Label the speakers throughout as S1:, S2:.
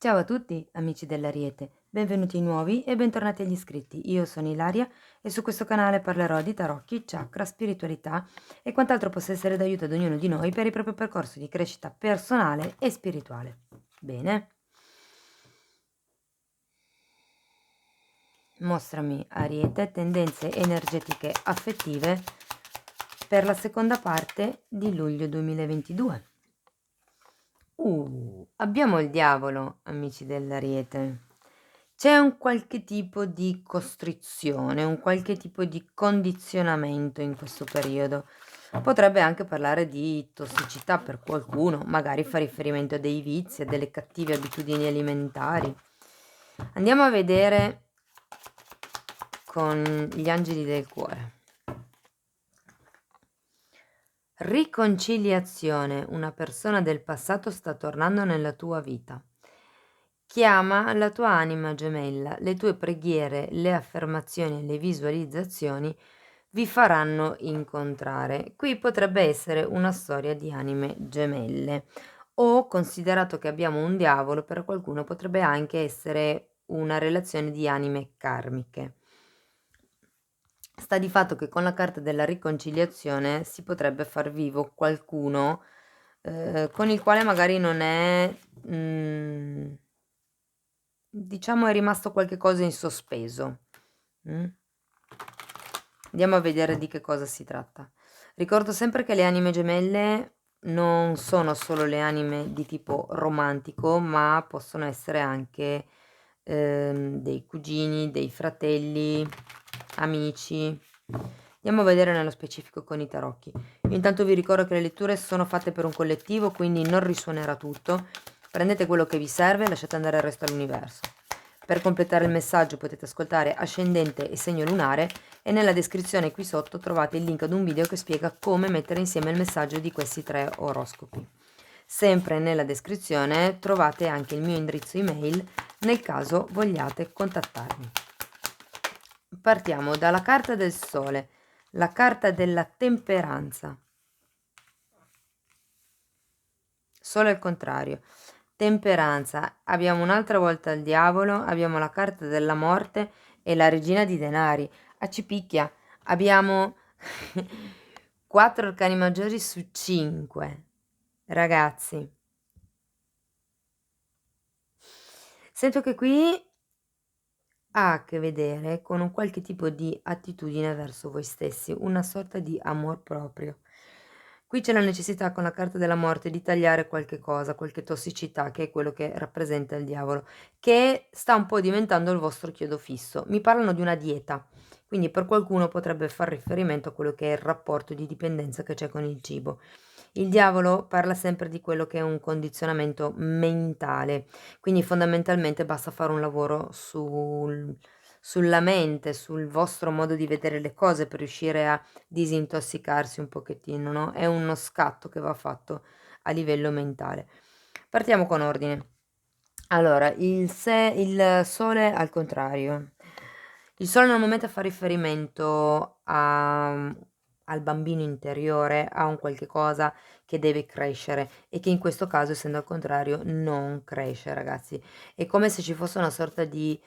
S1: Ciao a tutti, amici dell'Ariete, benvenuti nuovi e bentornati agli iscritti. Io sono Ilaria e su questo canale parlerò di tarocchi, chakra, spiritualità e quant'altro possa essere d'aiuto ad ognuno di noi per il proprio percorso di crescita personale e spirituale. Bene, mostrami Ariete, tendenze energetiche affettive per la seconda parte di luglio 2022. Abbiamo il diavolo, amici dell'Ariete. C'è un qualche tipo di costrizione, un qualche tipo di condizionamento in questo periodo. Potrebbe anche parlare di tossicità per qualcuno, magari fa riferimento a dei vizi, a delle cattive abitudini alimentari. Andiamo a vedere con gli angeli del cuore. Riconciliazione. Una persona del passato sta tornando nella tua vita. Chiama la tua anima gemella. Le tue preghiere, le affermazioni e le visualizzazioni vi faranno incontrare. Qui potrebbe essere una storia di anime gemelle o, considerato che abbiamo un diavolo, per qualcuno potrebbe anche essere una relazione di anime karmiche. Sta di fatto che con la carta della riconciliazione si potrebbe far vivo qualcuno con il quale magari non è, diciamo, è rimasto qualche cosa in sospeso. Andiamo a vedere di che cosa si tratta. Ricordo sempre che le anime gemelle non sono solo le anime di tipo romantico, ma possono essere anche dei cugini, dei fratelli, amici. Andiamo a vedere nello specifico con i tarocchi. Io intanto vi ricordo che le letture sono fatte per un collettivo, quindi non risuonerà tutto. Prendete quello che vi serve e lasciate andare il resto all'universo. Per completare il messaggio potete ascoltare ascendente e segno lunare e nella descrizione qui sotto trovate il link ad un video che spiega come mettere insieme il messaggio di questi 3 oroscopi. Sempre nella descrizione trovate anche il mio indirizzo email nel caso vogliate contattarmi. Partiamo dalla carta del Sole, la carta della temperanza. Sole al contrario. Temperanza, abbiamo un'altra volta il diavolo, abbiamo la carta della morte e la regina di denari. A Cipicchia abbiamo 4 arcani maggiori su 5. Ragazzi, sento che qui ha a che vedere con un qualche tipo di attitudine verso voi stessi, una sorta di amor proprio. Qui c'è la necessità con la carta della morte di tagliare qualche cosa, qualche tossicità, che è quello che rappresenta il diavolo, che sta un po' diventando il vostro chiodo fisso. Mi parlano di una dieta, quindi per qualcuno potrebbe far riferimento a quello che è il rapporto di dipendenza che c'è con il cibo. Il diavolo parla sempre di quello che è un condizionamento mentale, quindi fondamentalmente basta fare un lavoro sulla mente, sul vostro modo di vedere le cose per riuscire a disintossicarsi un pochettino, no, è uno scatto che va fatto a livello mentale. Partiamo con ordine. Allora, il sole al contrario. Il sole normalmente fa riferimento al bambino interiore, a un qualche cosa che deve crescere e che in questo caso, essendo al contrario, non cresce, ragazzi. È come se ci fosse una sorta di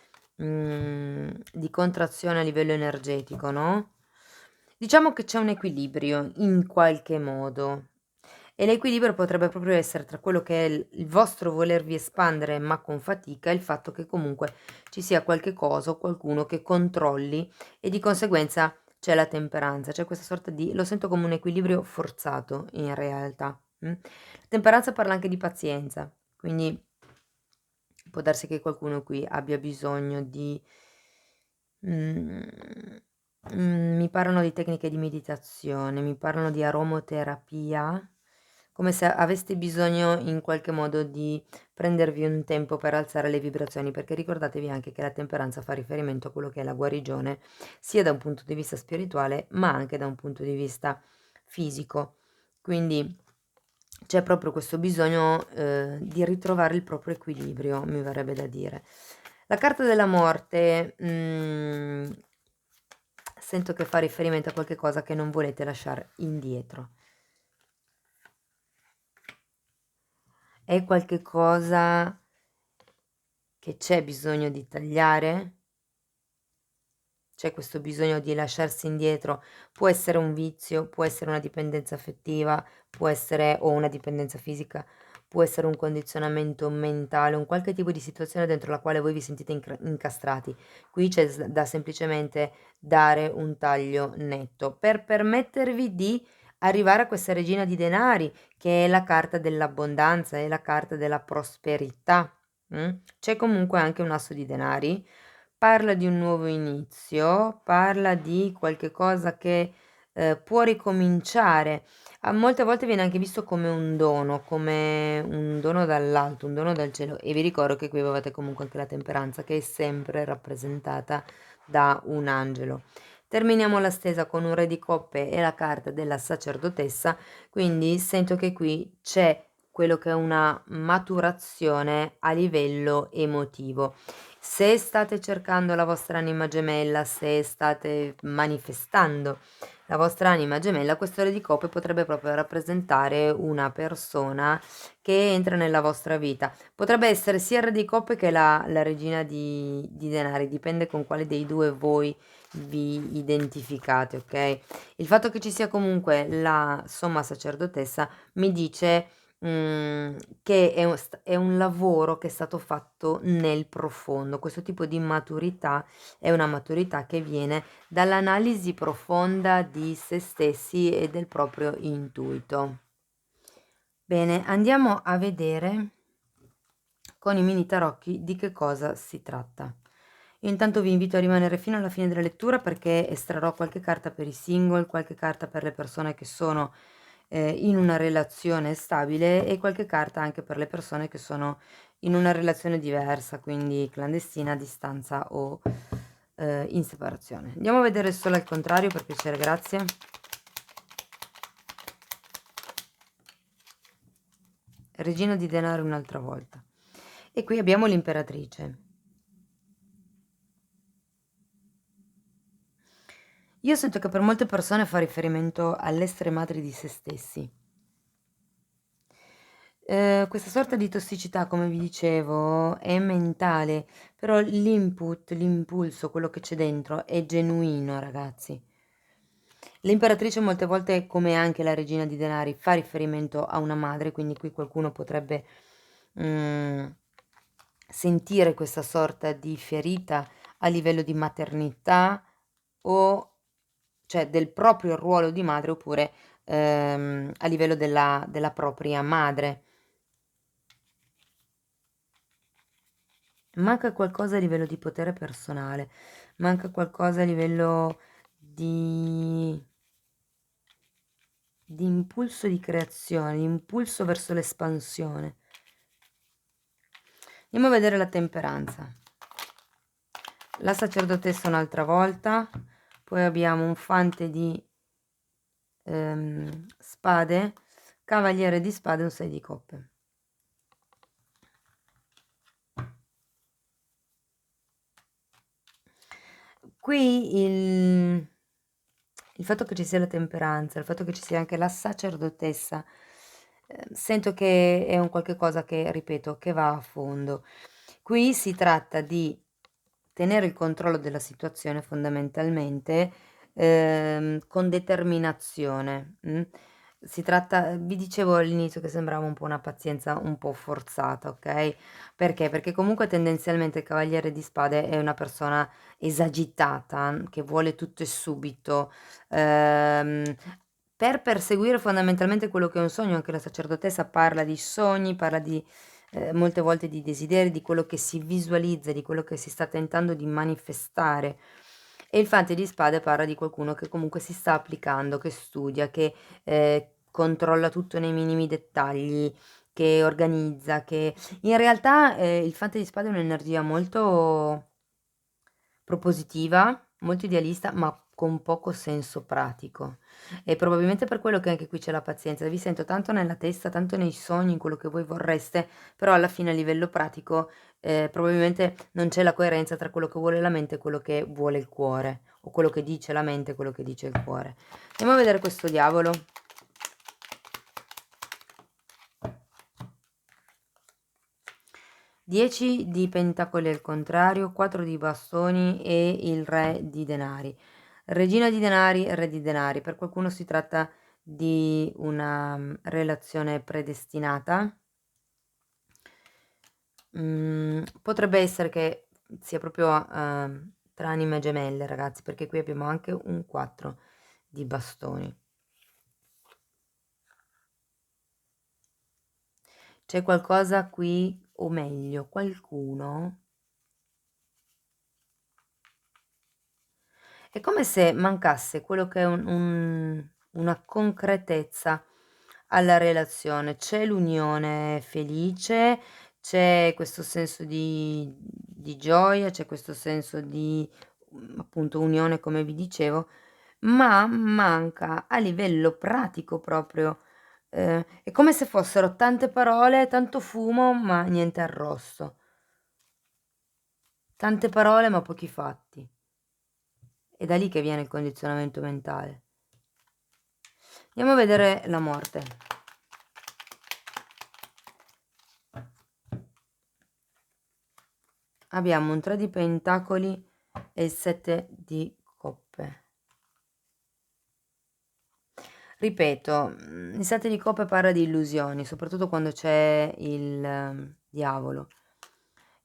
S1: contrazione a livello energetico, no? Diciamo che c'è un equilibrio in qualche modo e l'equilibrio potrebbe proprio essere tra quello che è il vostro volervi espandere ma con fatica e il fatto che comunque ci sia qualche cosa o qualcuno che controlli e di conseguenza c'è la temperanza, c'è questa sorta di, lo sento come un equilibrio forzato in realtà. La temperanza parla anche di pazienza, quindi può darsi che qualcuno qui abbia bisogno di Mhmm, mi parlano di tecniche di meditazione, mi parlano di aromoterapia, come se aveste bisogno in qualche modo di prendervi un tempo per alzare le vibrazioni, perché ricordatevi anche che la temperanza fa riferimento a quello che è la guarigione, sia da un punto di vista spirituale, ma anche da un punto di vista fisico. Quindi c'è proprio questo bisogno, di ritrovare il proprio equilibrio, mi verrebbe da dire. La carta della morte, sento che fa riferimento a qualche cosa che non volete lasciar indietro. È qualche cosa che c'è bisogno di tagliare, c'è questo bisogno di lasciarsi indietro, può essere un vizio, può essere una dipendenza affettiva, può essere o una dipendenza fisica, può essere un condizionamento mentale, un qualche tipo di situazione dentro la quale voi vi sentite incastrati. Qui c'è da semplicemente dare un taglio netto per permettervi di arrivare a questa regina di denari, che è la carta dell'abbondanza, è la carta della prosperità. C'è comunque anche un asso di denari. Parla di un nuovo inizio, parla di qualche cosa che, può ricominciare. A molte volte viene anche visto come un dono dall'alto, un dono dal cielo, e vi ricordo che qui avevate comunque anche la temperanza, che è sempre rappresentata da un angelo. Terminiamo la stesa con un re di coppe e la carta della sacerdotessa, quindi sento che qui c'è quello che è una maturazione a livello emotivo. Se state cercando la vostra anima gemella, se state manifestando la vostra anima gemella, questo re di coppe potrebbe proprio rappresentare una persona che entra nella vostra vita. Potrebbe essere sia il re di coppe che la regina di denari, dipende con quale dei due voi vi identificate, ok? Il fatto che ci sia comunque la somma sacerdotessa mi dice che è un lavoro che è stato fatto nel profondo. Questo tipo di maturità è una maturità che viene dall'analisi profonda di se stessi e del proprio intuito. Bene, andiamo a vedere con i mini tarocchi di che cosa si tratta. Io intanto vi invito a rimanere fino alla fine della lettura, perché estrarrò qualche carta per i single, qualche carta per le persone che sono in una relazione stabile, e qualche carta anche per le persone che sono in una relazione diversa, quindi clandestina, a distanza o in separazione. Andiamo a vedere solo al contrario, per piacere, grazie. Regina di denaro un'altra volta. E qui abbiamo l'imperatrice. Io sento che per molte persone fa riferimento all'essere madri di se stessi. Questa sorta di tossicità, come vi dicevo, è mentale, però l'input, l'impulso, quello che c'è dentro è genuino, ragazzi. L'imperatrice molte volte, come anche la regina di denari, fa riferimento a una madre, quindi qui qualcuno potrebbe sentire questa sorta di ferita a livello di maternità, o cioè del proprio ruolo di madre, oppure a livello della propria madre. Manca qualcosa a livello di potere personale, manca qualcosa a livello di impulso di creazione, di impulso verso l'espansione. Andiamo a vedere la temperanza. La sacerdotessa un'altra volta, poi abbiamo un fante di spade, cavaliere di spade e un 6 di coppe. Qui il fatto che ci sia la temperanza, il fatto che ci sia anche la sacerdotessa, sento che è un qualche cosa che, ripeto, che va a fondo. Qui si tratta di tenere il controllo della situazione, fondamentalmente, con determinazione. Si tratta, vi dicevo all'inizio che sembrava un po' una pazienza un po' forzata, ok? Perché? Perché comunque tendenzialmente il cavaliere di spade è una persona esagitata, che vuole tutto e subito, ehm, per perseguire fondamentalmente quello che è un sogno. Anche la sacerdotessa parla di sogni, parla di molte volte di desideri, di quello che si visualizza, di quello che si sta tentando di manifestare. E il fante di spade parla di qualcuno che comunque si sta applicando, che studia, che controlla tutto nei minimi dettagli, che organizza, che in realtà il fante di spade è un'energia molto propositiva, molto idealista, ma con poco senso pratico. E probabilmente per quello che anche qui c'è la pazienza. Vi sento tanto nella testa, tanto nei sogni, in quello che voi vorreste, però alla fine a livello pratico probabilmente non c'è la coerenza tra quello che vuole la mente e quello che vuole il cuore, o quello che dice la mente e quello che dice il cuore. Andiamo a vedere questo diavolo. 10 di pentacoli al contrario, 4 di bastoni e il re di denari. Regina di denari, re di denari. Per qualcuno si tratta di una relazione predestinata. Potrebbe essere che sia proprio tra anime gemelle, ragazzi, perché qui abbiamo anche un 4 di bastoni. C'è qualcosa qui, o meglio, qualcuno. È come se mancasse quello che è una concretezza alla relazione. C'è l'unione felice, c'è questo senso di gioia, c'è questo senso di, appunto, unione come vi dicevo, ma manca a livello pratico proprio, è come se fossero tante parole, tanto fumo, ma niente arrosto. Tante parole ma pochi fatti. È da lì che viene il condizionamento mentale. Andiamo a vedere la morte. Abbiamo un 3 di pentacoli e il 7 di coppe. Ripeto, il 7 di coppe parla di illusioni, soprattutto quando c'è il diavolo.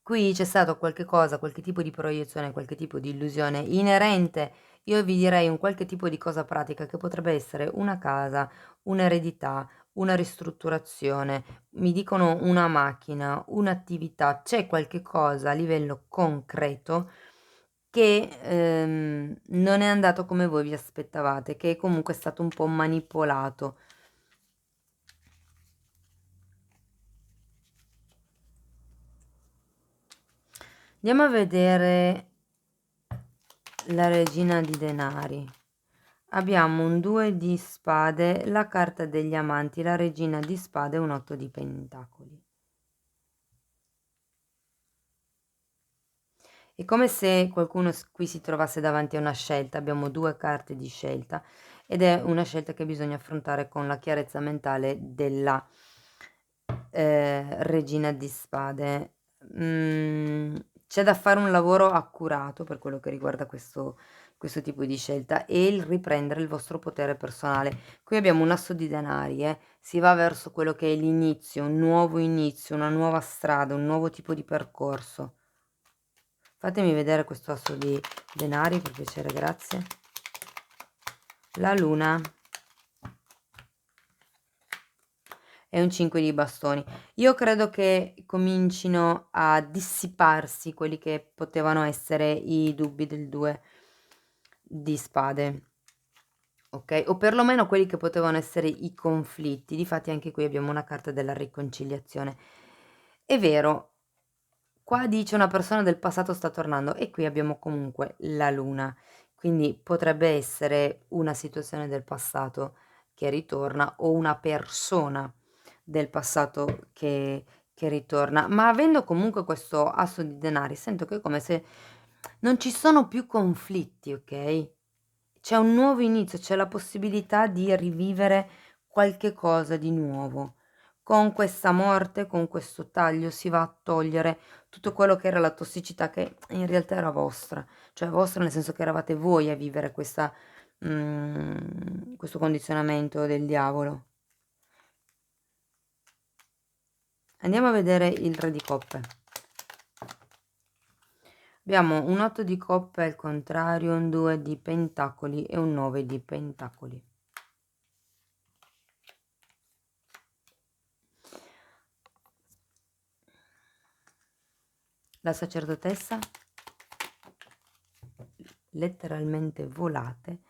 S1: Qui c'è stato qualche cosa, qualche tipo di proiezione, qualche tipo di illusione inerente, io vi direi un qualche tipo di cosa pratica che potrebbe essere una casa, un'eredità, una ristrutturazione, mi dicono una macchina, un'attività, c'è qualche cosa a livello concreto che non è andato come voi vi aspettavate, che comunque è stato un po' manipolato. Andiamo a vedere la regina di denari. Abbiamo un 2 di spade, la carta degli amanti, la regina di spade e un 8 di pentacoli. È come se qualcuno qui si trovasse davanti a una scelta. Abbiamo 2 carte di scelta ed è una scelta che bisogna affrontare con la chiarezza mentale della regina di spade. C'è da fare un lavoro accurato per quello che riguarda questo tipo di scelta e il riprendere il vostro potere personale. Qui abbiamo un asso di denari, si va verso quello che è l'inizio, un nuovo inizio, una nuova strada, un nuovo tipo di percorso. Fatemi vedere questo asso di denari, per piacere, grazie. La luna. E un 5 di bastoni. Io credo che comincino a dissiparsi quelli che potevano essere i dubbi del 2 di spade. Ok, o perlomeno quelli che potevano essere i conflitti. Difatti anche qui abbiamo una carta della riconciliazione. È vero, qua dice una persona del passato sta tornando e qui abbiamo comunque la luna. Quindi potrebbe essere una situazione del passato che ritorna o una persona del passato che ritorna. Ma avendo comunque questo asso di denari, sento che è come se non ci sono più conflitti, ok? C'è un nuovo inizio, c'è la possibilità di rivivere qualche cosa di nuovo. Con questa morte, con questo taglio, si va a togliere tutto quello che era la tossicità che in realtà era vostra, cioè vostra nel senso che eravate voi a vivere questo condizionamento del diavolo. Andiamo a vedere il re di coppe. Abbiamo un 8 di coppe al contrario, un 2 di pentacoli e un 9 di pentacoli. La sacerdotessa, letteralmente volate.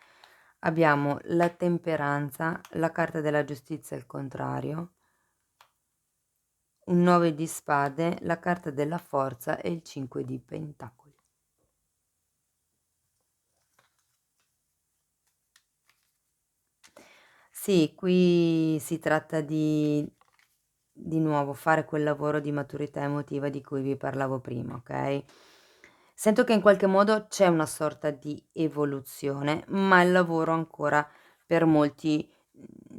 S1: Abbiamo la temperanza, la carta della giustizia al contrario, un 9 di spade, la carta della forza e il 5 di pentacoli. Sì, qui si tratta di nuovo fare quel lavoro di maturità emotiva di cui vi parlavo prima, ok? Sento che in qualche modo c'è una sorta di evoluzione, ma il lavoro ancora per molti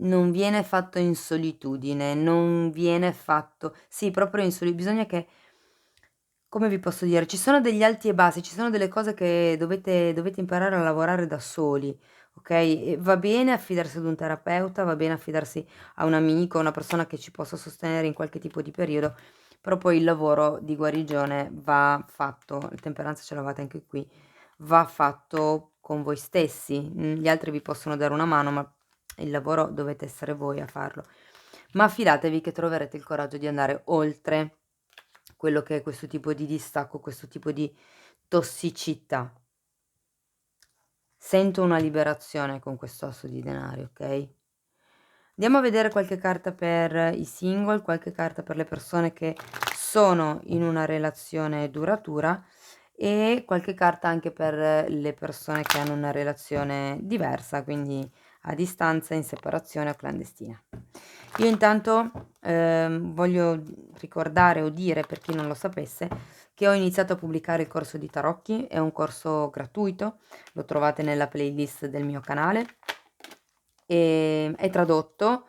S1: non viene fatto in solitudine, non viene fatto, sì, proprio in solitudine, bisogna che come vi posso dire, ci sono degli alti e bassi, ci sono delle cose che dovete imparare a lavorare da soli, okay, e va bene affidarsi ad un terapeuta, va bene affidarsi a un amico, a una persona che ci possa sostenere in qualche tipo di periodo, però poi il lavoro di guarigione va fatto, il temperanza ce l'avete anche qui, va fatto con voi stessi. Gli altri vi possono dare una mano, ma il lavoro dovete essere voi a farlo. Ma fidatevi che troverete il coraggio di andare oltre quello che è questo tipo di distacco, questo tipo di tossicità. Sento una liberazione con questo asso di denari, ok? Andiamo a vedere qualche carta per i single, qualche carta per le persone che sono in una relazione duratura e qualche carta anche per le persone che hanno una relazione diversa, quindi a distanza, in separazione o clandestina. Io intanto voglio ricordare o dire, per chi non lo sapesse, che ho iniziato a pubblicare il corso di tarocchi, è un corso gratuito, lo trovate nella playlist del mio canale, e è tradotto,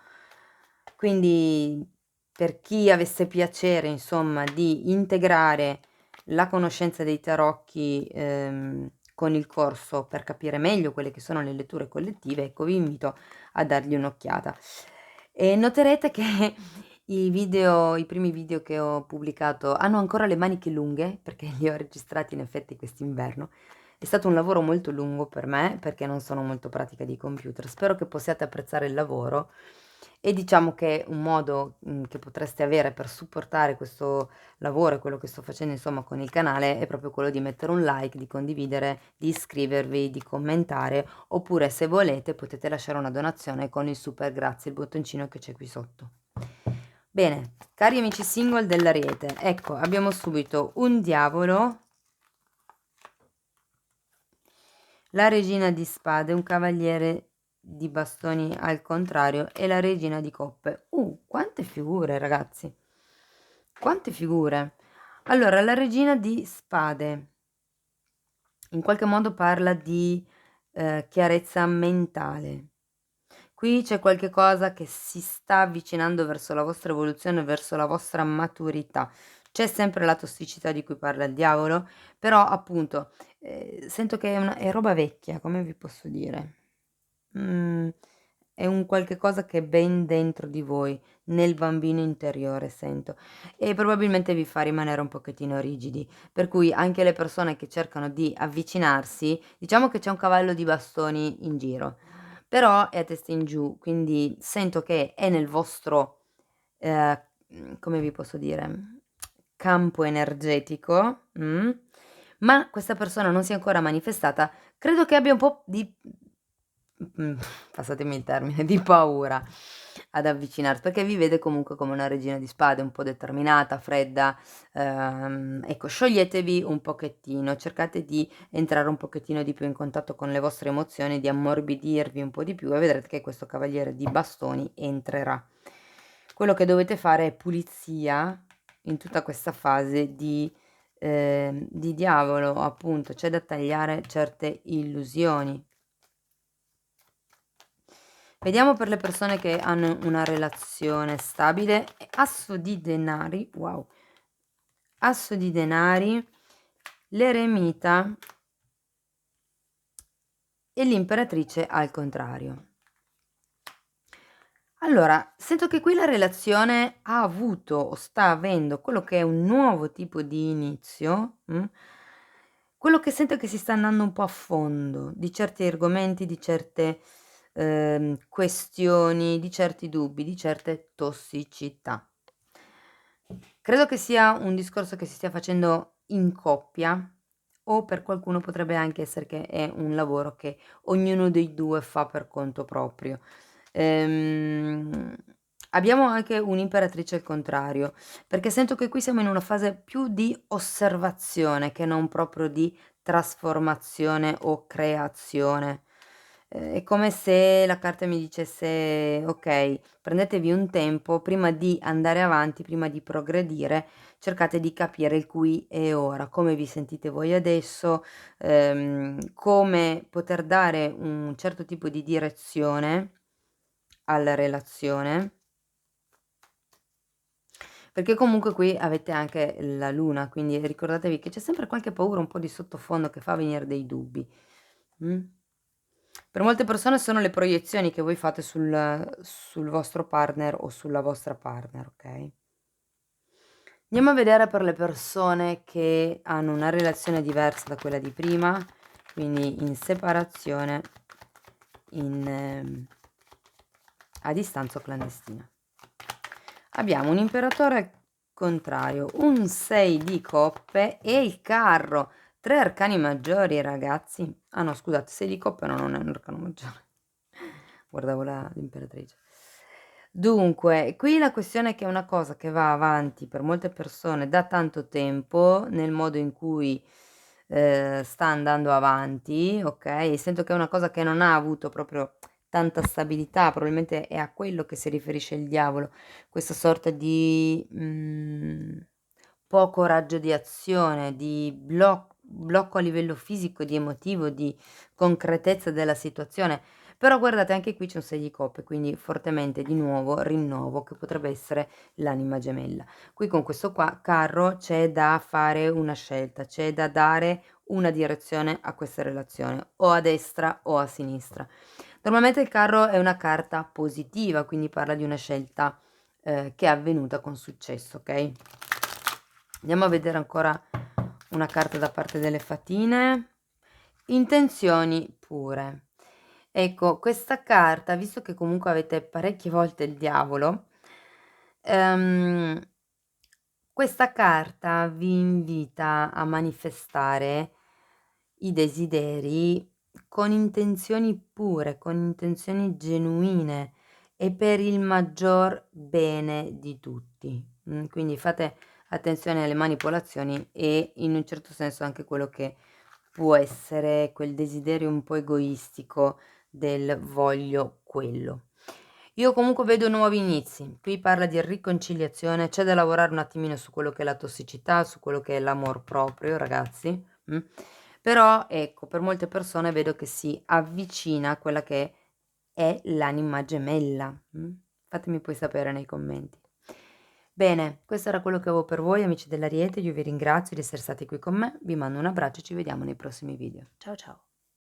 S1: quindi per chi avesse piacere, insomma, di integrare la conoscenza dei tarocchi con il corso per capire meglio quelle che sono le letture collettive, ecco, vi invito a dargli un'occhiata. E noterete che i primi video che ho pubblicato hanno ancora le maniche lunghe, perché li ho registrati in effetti quest'inverno. È stato un lavoro molto lungo per me, perché non sono molto pratica di computer. Spero che possiate apprezzare il lavoro e diciamo che un modo che potreste avere per supportare questo lavoro e quello che sto facendo insomma con il canale è proprio quello di mettere un like, di condividere, di iscrivervi, di commentare, oppure se volete potete lasciare una donazione con il super grazie, il bottoncino che c'è qui sotto. Bene, cari amici single dell'Ariete, ecco, abbiamo subito un diavolo, la regina di spade, un cavaliere di bastoni al contrario e la regina di coppe. Quante figure, ragazzi! Quante figure! Allora, la regina di spade in qualche modo parla di chiarezza mentale. Qui c'è qualche cosa che si sta avvicinando verso la vostra evoluzione, verso la vostra maturità. C'è sempre la tossicità di cui parla il diavolo, però appunto sento che è roba vecchia, come vi posso dire? È un qualche cosa che è ben dentro di voi, nel bambino interiore sento, e probabilmente vi fa rimanere un pochettino rigidi, per cui anche le persone che cercano di avvicinarsi, diciamo che c'è un cavallo di bastoni in giro, però è a testa in giù, quindi sento che è nel vostro, come vi posso dire, campo energetico, ma questa persona non si è ancora manifestata, credo che abbia un po' di passatemi il termine, di paura ad avvicinarsi, perché vi vede comunque come una regina di spade, un po' determinata, fredda, ecco, scioglietevi un pochettino, cercate di entrare un pochettino di più in contatto con le vostre emozioni, di ammorbidirvi un po' di più e vedrete che questo cavaliere di bastoni entrerà. Quello che dovete fare è pulizia in tutta questa fase di diavolo, appunto, c'è da tagliare certe illusioni. Vediamo per le persone che hanno una relazione stabile. Asso di denari, wow. Asso di denari, l'eremita e l'imperatrice al contrario. Allora, sento che qui la relazione ha avuto o sta avendo quello che è un nuovo tipo di inizio, quello che sento è che si sta andando un po' a fondo di certi argomenti, di certe questioni, di certi dubbi, di certe tossicità. Credo che sia un discorso che si stia facendo in coppia o per qualcuno potrebbe anche essere che è un lavoro che ognuno dei 2 fa per conto proprio. Ehm, abbiamo anche un'imperatrice al contrario, perché sento che qui siamo in una fase più di osservazione che non proprio di trasformazione o creazione. È come se la carta mi dicesse: "Okay, prendetevi un tempo prima di andare avanti, prima di progredire, cercate di capire il qui e ora, come vi sentite voi adesso, come poter dare un certo tipo di direzione alla relazione". Perché comunque qui avete anche la luna, quindi ricordatevi che c'è sempre qualche paura un po' di sottofondo che fa venire dei dubbi. Per molte persone sono le proiezioni che voi fate sul vostro partner o sulla vostra partner, ok? Andiamo a vedere per le persone che hanno una relazione diversa da quella di prima, quindi in separazione, a distanza o clandestina. Abbiamo un imperatore contrario, un 6 di coppe e il carro. 3 arcani maggiori, ragazzi. Ah no, scusate, 6 di coppe no, non è un arcano maggiore. Guardavo l'imperatrice. Dunque, qui la questione è che è una cosa che va avanti per molte persone da tanto tempo, nel modo in cui sta andando avanti, ok? E sento che è una cosa che non ha avuto proprio tanta stabilità, probabilmente è a quello che si riferisce il diavolo, questa sorta di poco raggio di azione, di blocco a livello fisico, di emotivo, di concretezza della situazione. Però guardate, anche qui c'è un 6 di coppe, quindi fortemente di nuovo rinnovo che potrebbe essere l'anima gemella. Qui con questo qua carro c'è da fare una scelta, c'è da dare una direzione a questa relazione, o a destra o a sinistra. Normalmente il carro è una carta positiva, quindi parla di una scelta che è avvenuta con successo, ok? Andiamo a vedere ancora una carta da parte delle fatine. Intenzioni pure. Ecco, questa carta, visto che comunque avete parecchie volte il diavolo, questa carta vi invita a manifestare i desideri con intenzioni pure, con intenzioni genuine e per il maggior bene di tutti. Quindi fate attenzione alle manipolazioni e in un certo senso anche quello che può essere quel desiderio un po' egoistico del voglio quello. Io comunque vedo nuovi inizi, qui parla di riconciliazione, c'è da lavorare un attimino su quello che è la tossicità, su quello che è l'amor proprio, ragazzi. Però ecco, per molte persone vedo che si avvicina a quella che è l'anima gemella. Fatemi poi sapere nei commenti. Bene, questo era quello che avevo per voi, amici dell'Ariete. Io vi ringrazio di essere stati qui con me, vi mando un abbraccio e ci vediamo nei prossimi video. Ciao ciao!